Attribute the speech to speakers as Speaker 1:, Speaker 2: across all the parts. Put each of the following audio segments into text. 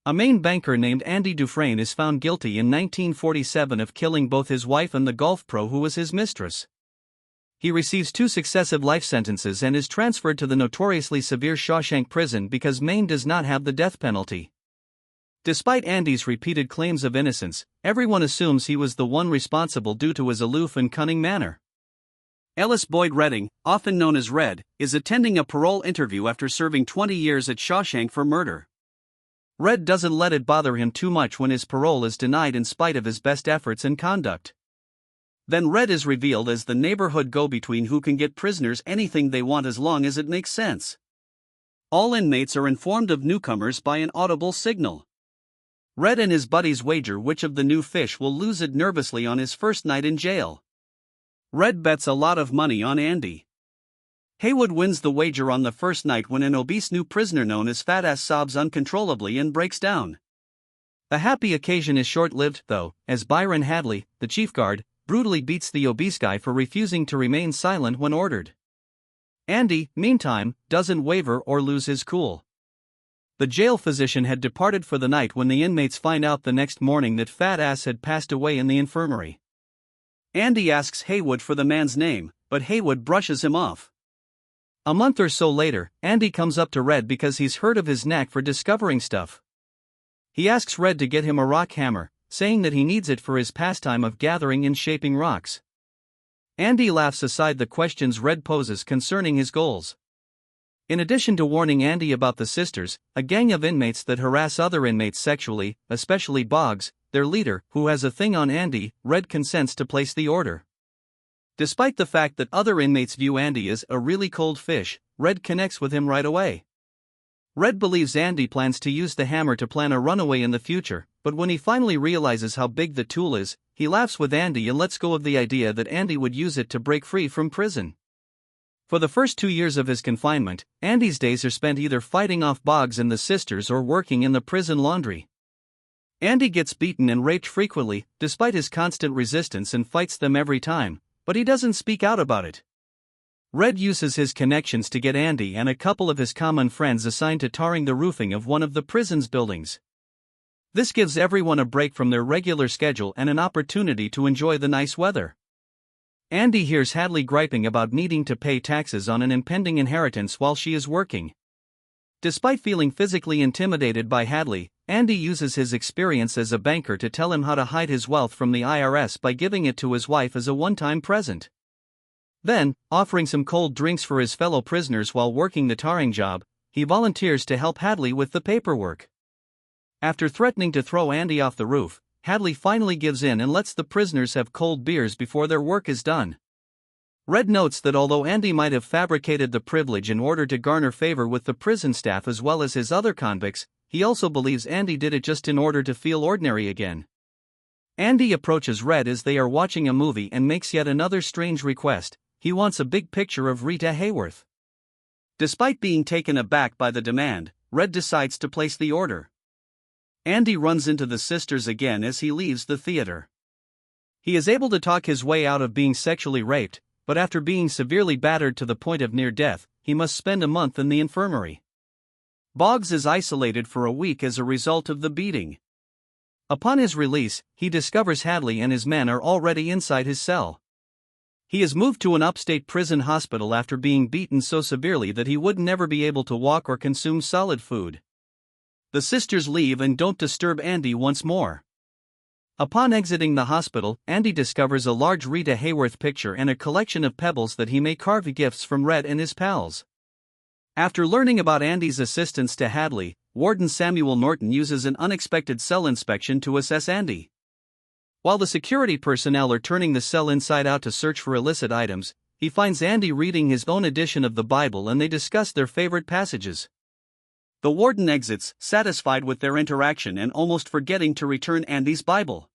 Speaker 1: A Maine banker named Andy Dufresne is found guilty in 1947 of killing both his wife and the golf pro who was his mistress. He receives 2 successive life sentences and is transferred to the notoriously severe Shawshank prison because Maine does not have the death penalty. Despite Andy's repeated claims of innocence, everyone assumes he was the one responsible due to his aloof and cunning manner. Ellis Boyd Redding, often known as Red, is attending a parole interview after serving 20 years at Shawshank for murder. Red doesn't let it bother him too much when his parole is denied in spite of his best efforts and conduct. Then Red is revealed as the neighborhood go-between who can get prisoners anything they want as long as it makes sense. All inmates are informed of newcomers by an audible signal. Red and his buddies wager which of the new fish will lose it nervously on his first night in jail. Red bets a lot of money on Andy. Haywood wins the wager on the first night when an obese new prisoner known as Fat Ass sobs uncontrollably and breaks down. The happy occasion is short-lived, though, as Byron Hadley, the chief guard, brutally beats the obese guy for refusing to remain silent when ordered. Andy, meantime, doesn't waver or lose his cool. The jail physician had departed for the night when the inmates find out the next morning that Fat Ass had passed away in the infirmary. Andy asks Haywood for the man's name, but Haywood brushes him off. A month or so later, Andy comes up to Red because he's heard of his knack for discovering stuff. He asks Red to get him a rock hammer, saying that he needs it for his pastime of gathering and shaping rocks. Andy laughs aside the questions Red poses concerning his goals. In addition to warning Andy about the sisters, a gang of inmates that harass other inmates sexually, especially Boggs, their leader, who has a thing on Andy, Red consents to place the order. Despite the fact that other inmates view Andy as a really cold fish, Red connects with him right away. Red believes Andy plans to use the hammer to plan a runaway in the future, but when he finally realizes how big the tool is, he laughs with Andy and lets go of the idea that Andy would use it to break free from prison. For the first 2 years of his confinement, Andy's days are spent either fighting off Boggs and the sisters or working in the prison laundry. Andy gets beaten and raped frequently, despite his constant resistance, and fights them every time, but he doesn't speak out about it. Red uses his connections to get Andy and a couple of his common friends assigned to tarring the roofing of one of the prison's buildings. This gives everyone a break from their regular schedule and an opportunity to enjoy the nice weather. Andy hears Hadley griping about needing to pay taxes on an impending inheritance while she is working. Despite feeling physically intimidated by Hadley, Andy uses his experience as a banker to tell him how to hide his wealth from the IRS by giving it to his wife as a one-time present. Then, offering some cold drinks for his fellow prisoners while working the tarring job, he volunteers to help Hadley with the paperwork. After threatening to throw Andy off the roof, Hadley finally gives in and lets the prisoners have cold beers before their work is done. Red notes that although Andy might have fabricated the privilege in order to garner favor with the prison staff as well as his other convicts, he also believes Andy did it just in order to feel ordinary again. Andy approaches Red as they are watching a movie and makes yet another strange request. He wants a big picture of Rita Hayworth. Despite being taken aback by the demand, Red decides to place the order. Andy runs into the sisters again as he leaves the theater. He is able to talk his way out of being sexually raped, but after being severely battered to the point of near death, he must spend a month in the infirmary. Boggs is isolated for a week as a result of the beating. Upon his release, he discovers Hadley and his men are already inside his cell. He is moved to an upstate prison hospital after being beaten so severely that he would never be able to walk or consume solid food. The sisters leave and don't disturb Andy once more. Upon exiting the hospital, Andy discovers a large Rita Hayworth picture and a collection of pebbles that he may carve gifts from Red and his pals. After learning about Andy's assistance to Hadley, Warden Samuel Norton uses an unexpected cell inspection to assess Andy. While the security personnel are turning the cell inside out to search for illicit items, he finds Andy reading his own edition of the Bible and they discuss their favorite passages. The warden exits, satisfied with their interaction and almost forgetting to return Andy's Bible.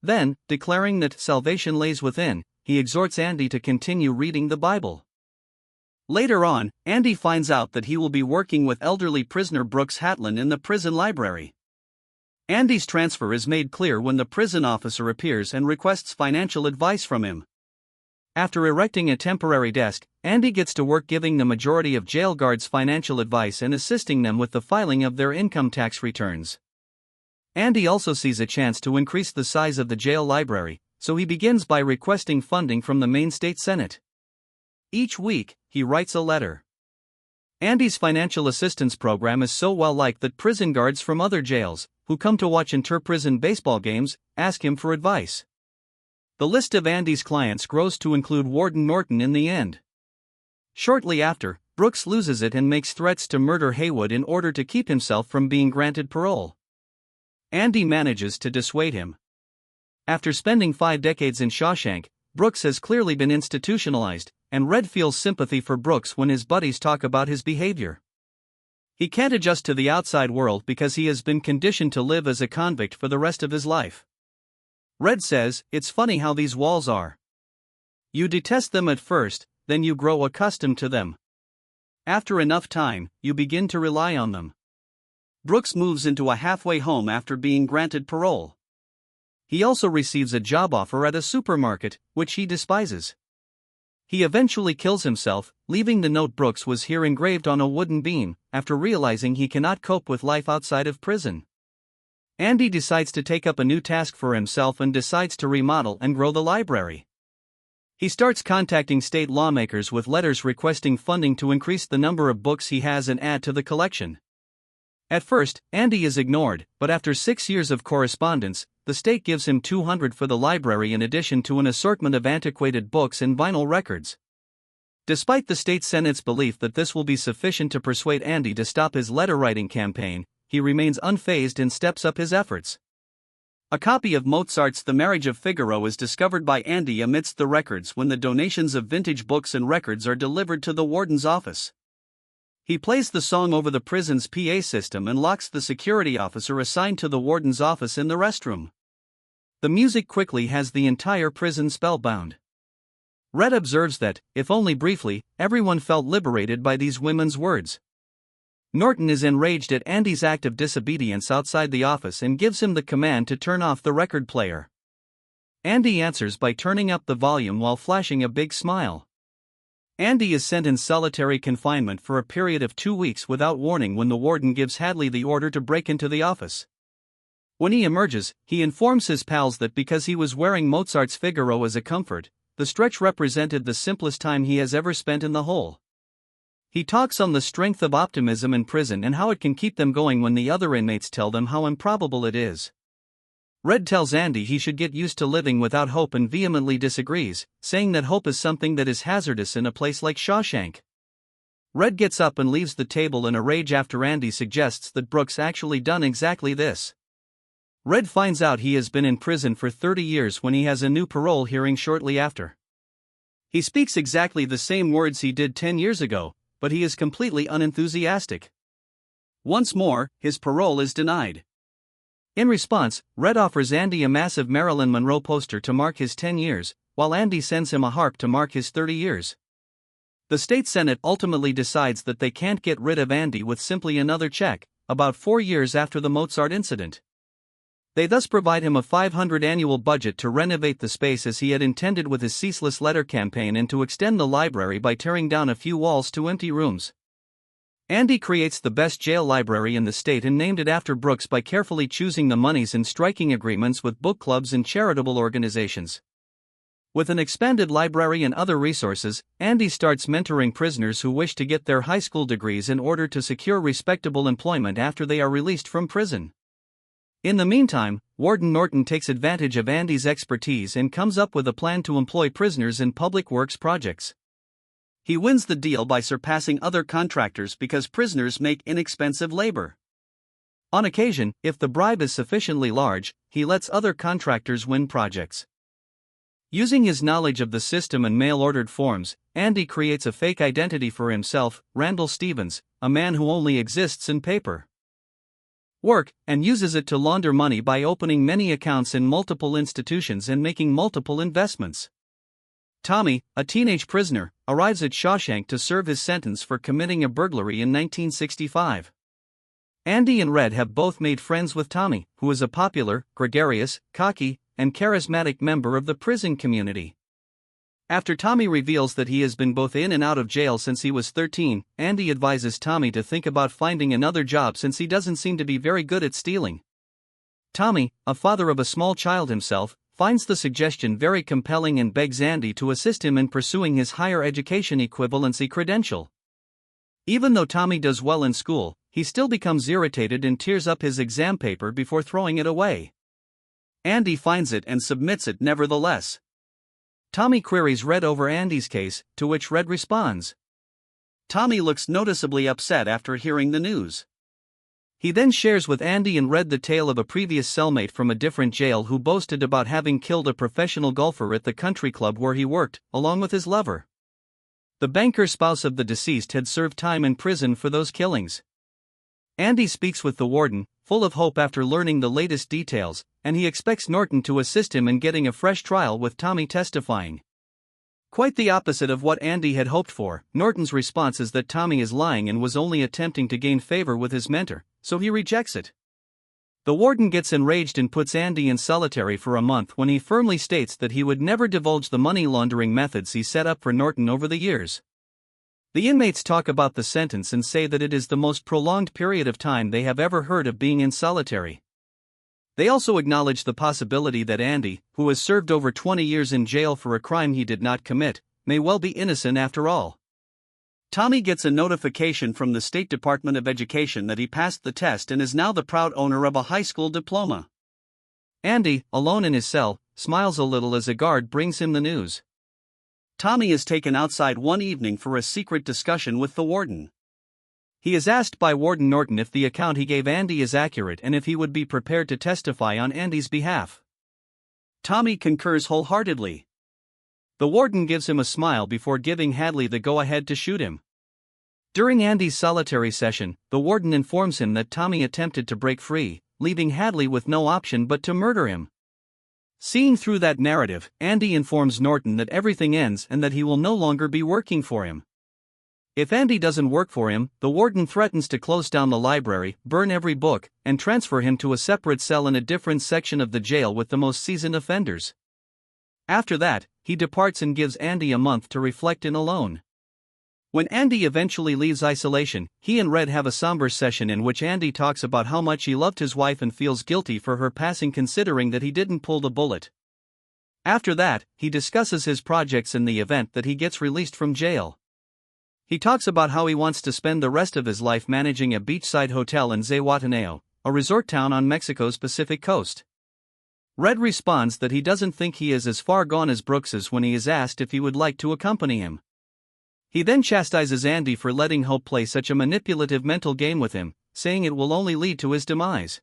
Speaker 1: Then, declaring that salvation lays within, he exhorts Andy to continue reading the Bible. Later on, Andy finds out that he will be working with elderly prisoner Brooks Hatlin in the prison library. Andy's transfer is made clear when the prison officer appears and requests financial advice from him. After erecting a temporary desk, Andy gets to work giving the majority of jail guards financial advice and assisting them with the filing of their income tax returns. Andy also sees a chance to increase the size of the jail library, so he begins by requesting funding from the Maine State Senate. Each week, he writes a letter. Andy's financial assistance program is so well-liked that prison guards from other jails, who come to watch inter-prison baseball games, ask him for advice. The list of Andy's clients grows to include Warden Norton in the end. Shortly after, Brooks loses it and makes threats to murder Haywood in order to keep himself from being granted parole. Andy manages to dissuade him. After spending 5 decades in Shawshank, Brooks has clearly been institutionalized, and Red feels sympathy for Brooks when his buddies talk about his behavior. He can't adjust to the outside world because he has been conditioned to live as a convict for the rest of his life. Red says, "It's funny how these walls are. You detest them at first, then you grow accustomed to them. After enough time, you begin to rely on them." Brooks moves into a halfway home after being granted parole. He also receives a job offer at a supermarket, which he despises. He eventually kills himself, leaving the note Brooks was here engraved on a wooden beam, after realizing he cannot cope with life outside of prison. Andy decides to take up a new task for himself and decides to remodel and grow the library. He starts contacting state lawmakers with letters requesting funding to increase the number of books he has and add to the collection. At first, Andy is ignored, but after 6 years of correspondence, the state gives him $200 for the library in addition to an assortment of antiquated books and vinyl records. Despite the state Senate's belief that this will be sufficient to persuade Andy to stop his letter-writing campaign, he remains unfazed and steps up his efforts. A copy of Mozart's The Marriage of Figaro is discovered by Andy amidst the records when the donations of vintage books and records are delivered to the warden's office. He plays the song over the prison's PA system and locks the security officer assigned to the warden's office in the restroom. The music quickly has the entire prison spellbound. Red observes that, if only briefly, everyone felt liberated by these women's words. Norton is enraged at Andy's act of disobedience outside the office and gives him the command to turn off the record player. Andy answers by turning up the volume while flashing a big smile. Andy is sent in solitary confinement for a period of 2 weeks without warning when the warden gives Hadley the order to break into the office. When he emerges, he informs his pals that because he was wearing Mozart's Figaro as a comfort, the stretch represented the simplest time he has ever spent in the hole. He talks on the strength of optimism in prison and how it can keep them going when the other inmates tell them how improbable it is. Red tells Andy he should get used to living without hope and vehemently disagrees, saying that hope is something that is hazardous in a place like Shawshank. Red gets up and leaves the table in a rage after Andy suggests that Brooks actually done exactly this. Red finds out he has been in prison for 30 years when he has a new parole hearing shortly after. He speaks exactly the same words he did 10 years ago, but he is completely unenthusiastic. Once more, his parole is denied. In response, Red offers Andy a massive Marilyn Monroe poster to mark his 10 years, while Andy sends him a harp to mark his 30 years. The state Senate ultimately decides that they can't get rid of Andy with simply another check, about 4 years after the Mozart incident. They thus provide him a $500 annual budget to renovate the space as he had intended with his ceaseless letter campaign and to extend the library by tearing down a few walls to empty rooms. Andy creates the best jail library in the state and named it after Brooks by carefully choosing the monies and striking agreements with book clubs and charitable organizations. With an expanded library and other resources, Andy starts mentoring prisoners who wish to get their high school degrees in order to secure respectable employment after they are released from prison. In the meantime, Warden Norton takes advantage of Andy's expertise and comes up with a plan to employ prisoners in public works projects. He wins the deal by surpassing other contractors because prisoners make inexpensive labor. On occasion, if the bribe is sufficiently large, he lets other contractors win projects. Using his knowledge of the system and mail-ordered forms, Andy creates a fake identity for himself, Randall Stevens, a man who only exists in paper work, and uses it to launder money by opening many accounts in multiple institutions and making multiple investments. Tommy, a teenage prisoner, arrives at Shawshank to serve his sentence for committing a burglary in 1965. Andy and Red have both made friends with Tommy, who is a popular, gregarious, cocky, and charismatic member of the prison community. After Tommy reveals that he has been both in and out of jail since he was 13, Andy advises Tommy to think about finding another job since he doesn't seem to be very good at stealing. Tommy, a father of a small child himself, finds the suggestion very compelling and begs Andy to assist him in pursuing his higher education equivalency credential. Even though Tommy does well in school, he still becomes irritated and tears up his exam paper before throwing it away. Andy finds it and submits it nevertheless. Tommy queries Red over Andy's case, to which Red responds. Tommy looks noticeably upset after hearing the news. He then shares with Andy and Red the tale of a previous cellmate from a different jail who boasted about having killed a professional golfer at the country club where he worked, along with his lover. The banker spouse of the deceased had served time in prison for those killings. Andy speaks with the warden, full of hope after learning the latest details, and he expects Norton to assist him in getting a fresh trial with Tommy testifying. Quite the opposite of what Andy had hoped for, Norton's response is that Tommy is lying and was only attempting to gain favor with his mentor, so he rejects it. The warden gets enraged and puts Andy in solitary for a month when he firmly states that he would never divulge the money laundering methods he set up for Norton over the years. The inmates talk about the sentence and say that it is the most prolonged period of time they have ever heard of being in solitary. They also acknowledge the possibility that Andy, who has served over 20 years in jail for a crime he did not commit, may well be innocent after all. Tommy gets a notification from the State Department of Education that he passed the test and is now the proud owner of a high school diploma. Andy, alone in his cell, smiles a little as a guard brings him the news. Tommy is taken outside one evening for a secret discussion with the warden. He is asked by Warden Norton if the account he gave Andy is accurate and if he would be prepared to testify on Andy's behalf. Tommy concurs wholeheartedly. The warden gives him a smile before giving Hadley the go-ahead to shoot him. During Andy's solitary session, the warden informs him that Tommy attempted to break free, leaving Hadley with no option but to murder him. Seeing through that narrative, Andy informs Norton that everything ends and that he will no longer be working for him. If Andy doesn't work for him, the warden threatens to close down the library, burn every book, and transfer him to a separate cell in a different section of the jail with the most seasoned offenders. After that, he departs and gives Andy a month to reflect in alone. When Andy eventually leaves isolation, he and Red have a somber session in which Andy talks about how much he loved his wife and feels guilty for her passing considering that he didn't pull the bullet. After that, he discusses his projects in the event that he gets released from jail. He talks about how he wants to spend the rest of his life managing a beachside hotel in Zihuatanejo, a resort town on Mexico's Pacific coast. Red responds that he doesn't think he is as far gone as Brooks is when he is asked if he would like to accompany him. He then chastises Andy for letting Hope play such a manipulative mental game with him, saying it will only lead to his demise.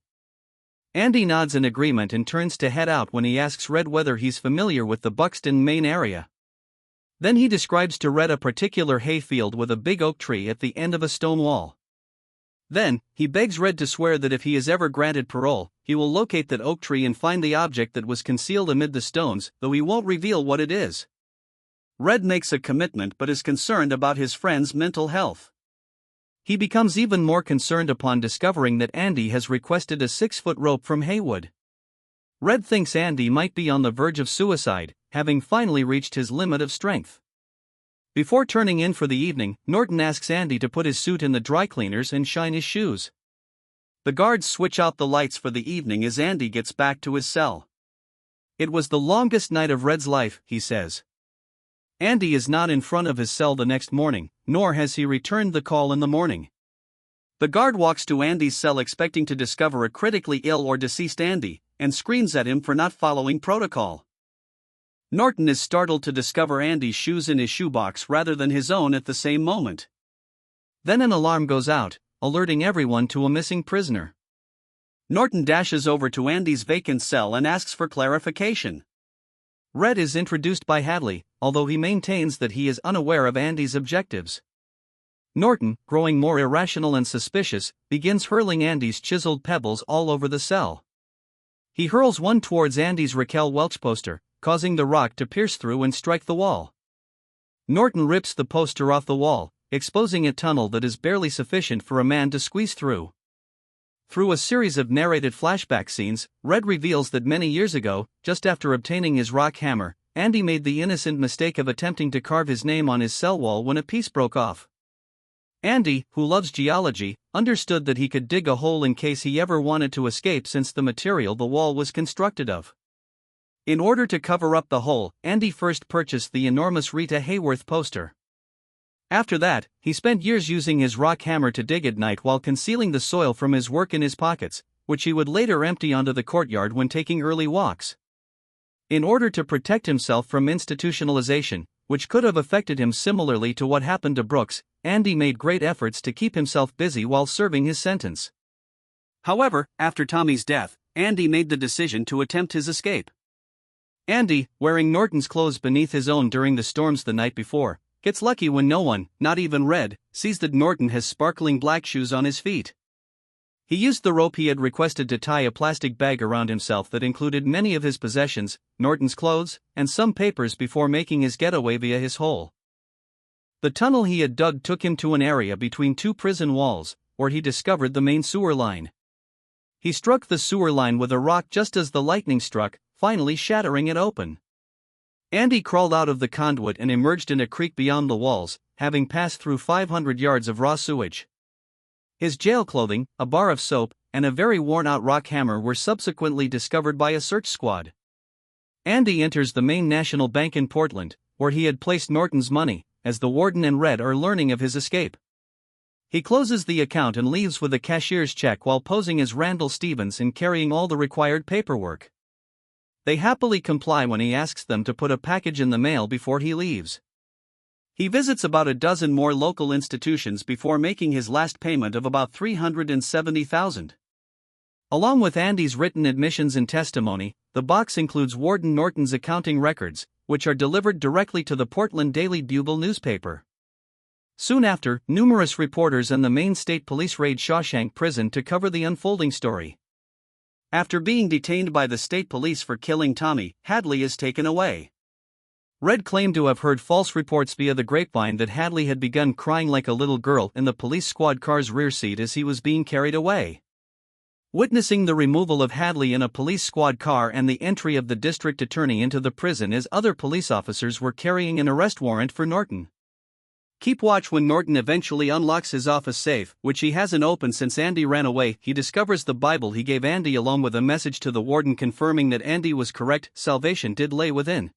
Speaker 1: Andy nods in agreement and turns to head out when he asks Red whether he's familiar with the Buxton, Maine area. Then he describes to Red a particular hayfield with a big oak tree at the end of a stone wall. Then, he begs Red to swear that if he is ever granted parole, he will locate that oak tree and find the object that was concealed amid the stones, though he won't reveal what it is. Red makes a commitment but is concerned about his friend's mental health. He becomes even more concerned upon discovering that Andy has requested a 6-foot rope from Haywood. Red thinks Andy might be on the verge of suicide, having finally reached his limit of strength. Before turning in for the evening, Norton asks Andy to put his suit in the dry cleaners and shine his shoes. The guards switch out the lights for the evening as Andy gets back to his cell. It was the longest night of Red's life, he says. Andy is not in front of his cell the next morning, nor has he returned the call in the morning. The guard walks to Andy's cell expecting to discover a critically ill or deceased Andy, and screams at him for not following protocol. Norton is startled to discover Andy's shoes in his shoebox rather than his own at the same moment. Then an alarm goes out, alerting everyone to a missing prisoner. Norton dashes over to Andy's vacant cell and asks for clarification. Red is introduced by Hadley, although he maintains that he is unaware of Andy's objectives. Norton, growing more irrational and suspicious, begins hurling Andy's chiseled pebbles all over the cell. He hurls one towards Andy's Raquel Welch poster, causing the rock to pierce through and strike the wall. Norton rips the poster off the wall, exposing a tunnel that is barely sufficient for a man to squeeze through. Through a series of narrated flashback scenes, Red reveals that many years ago, just after obtaining his rock hammer, Andy made the innocent mistake of attempting to carve his name on his cell wall when a piece broke off. Andy, who loves geology, understood that he could dig a hole in case he ever wanted to escape since the material the wall was constructed of. In order to cover up the hole, Andy first purchased the enormous Rita Hayworth poster. After that, he spent years using his rock hammer to dig at night while concealing the soil from his work in his pockets, which he would later empty onto the courtyard when taking early walks. In order to protect himself from institutionalization, which could have affected him similarly to what happened to Brooks, Andy made great efforts to keep himself busy while serving his sentence. However, after Tommy's death, Andy made the decision to attempt his escape. Andy, wearing Norton's clothes beneath his own during the storms the night before, gets lucky when no one, not even Red, sees that Norton has sparkling black shoes on his feet. He used the rope he had requested to tie a plastic bag around himself that included many of his possessions, Norton's clothes, and some papers before making his getaway via his hole. The tunnel he had dug took him to an area between two prison walls, where he discovered the main sewer line. He struck the sewer line with a rock just as the lightning struck, finally shattering it open. Andy crawled out of the conduit and emerged in a creek beyond the walls, having passed through 500 yards of raw sewage. His jail clothing, a bar of soap, and a very worn-out rock hammer were subsequently discovered by a search squad. Andy enters the Maine National Bank in Portland, where he had placed Norton's money, as the warden and Red are learning of his escape. He closes the account and leaves with a cashier's check while posing as Randall Stevens and carrying all the required paperwork. They happily comply when he asks them to put a package in the mail before he leaves. He visits about a dozen more local institutions before making his last payment of about $370,000. Along with Andy's written admissions and testimony, the box includes Warden Norton's accounting records, which are delivered directly to the Portland Daily Bugle newspaper. Soon after, numerous reporters and the Maine State Police raid Shawshank Prison to cover the unfolding story. After being detained by the state police for killing Tommy, Hadley is taken away. Red claimed to have heard false reports via the grapevine that Hadley had begun crying like a little girl in the police squad car's rear seat as he was being carried away. Witnessing the removal of Hadley in a police squad car and the entry of the district attorney into the prison as other police officers were carrying an arrest warrant for Norton. Keep watch when Norton eventually unlocks his office safe, which he hasn't opened since Andy ran away. He discovers the Bible he gave Andy along with a message to the warden confirming that Andy was correct. Salvation did lay within.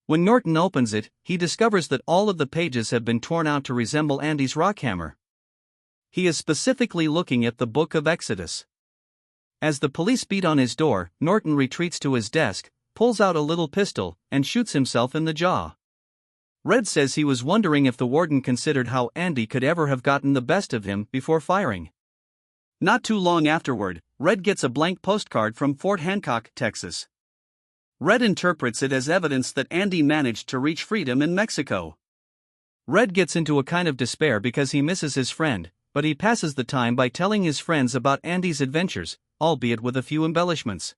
Speaker 1: When Norton opens it, he discovers that all of the pages have been torn out to resemble Andy's rock hammer. He is specifically looking at the Book of Exodus. As the police beat on his door, Norton retreats to his desk, pulls out a little pistol, and shoots himself in the jaw. Red says he was wondering if the warden considered how Andy could ever have gotten the best of him before firing. Not too long afterward, Red gets a blank postcard from Fort Hancock, Texas. Red interprets it as evidence that Andy managed to reach freedom in Mexico. Red gets into a kind of despair because he misses his friend, but he passes the time by telling his friends about Andy's adventures, albeit with a few embellishments.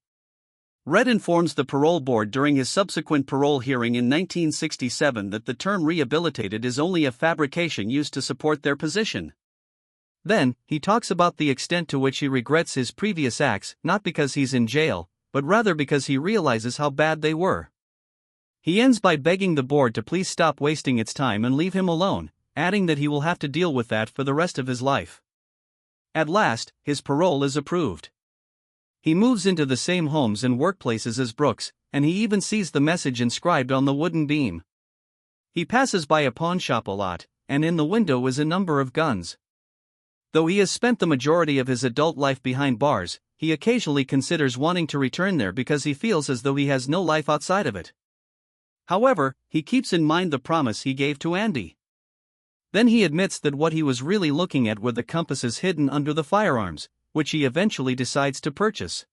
Speaker 1: Red informs the parole board during his subsequent parole hearing in 1967 that the term rehabilitated is only a fabrication used to support their position. Then, he talks about the extent to which he regrets his previous acts, not because he's in jail, but rather because he realizes how bad they were. He ends by begging the board to please stop wasting its time and leave him alone, adding that he will have to deal with that for the rest of his life. At last, his parole is approved. He moves into the same homes and workplaces as Brooks, and he even sees the message inscribed on the wooden beam. He passes by a pawn shop a lot, and in the window is a number of guns. Though he has spent the majority of his adult life behind bars, he occasionally considers wanting to return there because he feels as though he has no life outside of it. However, he keeps in mind the promise he gave to Andy. Then he admits that what he was really looking at were the compasses hidden under the firearms, which he eventually decides to purchase.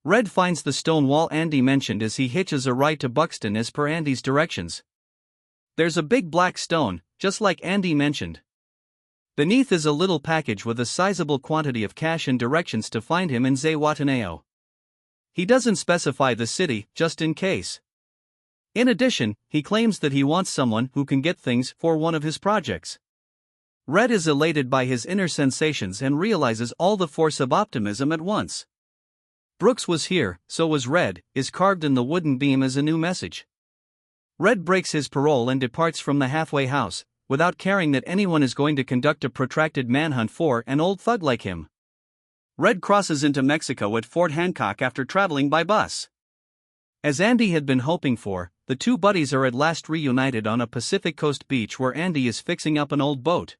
Speaker 1: Red finds the stone wall Andy mentioned as he hitches a ride to Buxton as per Andy's directions. There's a big black stone, just like Andy mentioned. Beneath is a little package with a sizable quantity of cash and directions to find him in Zihuatanejo. He doesn't specify the city, just in case. In addition, he claims that he wants someone who can get things for one of his projects. Red is elated by his inner sensations and realizes all the force of optimism at once. Brooks was here, so was Red, is carved in the wooden beam as a new message. Red breaks his parole and departs from the halfway house, without caring that anyone is going to conduct a protracted manhunt for an old thug like him. Red crosses into Mexico at Fort Hancock after traveling by bus. As Andy had been hoping for, the two buddies are at last reunited on a Pacific Coast beach where Andy is fixing up an old boat.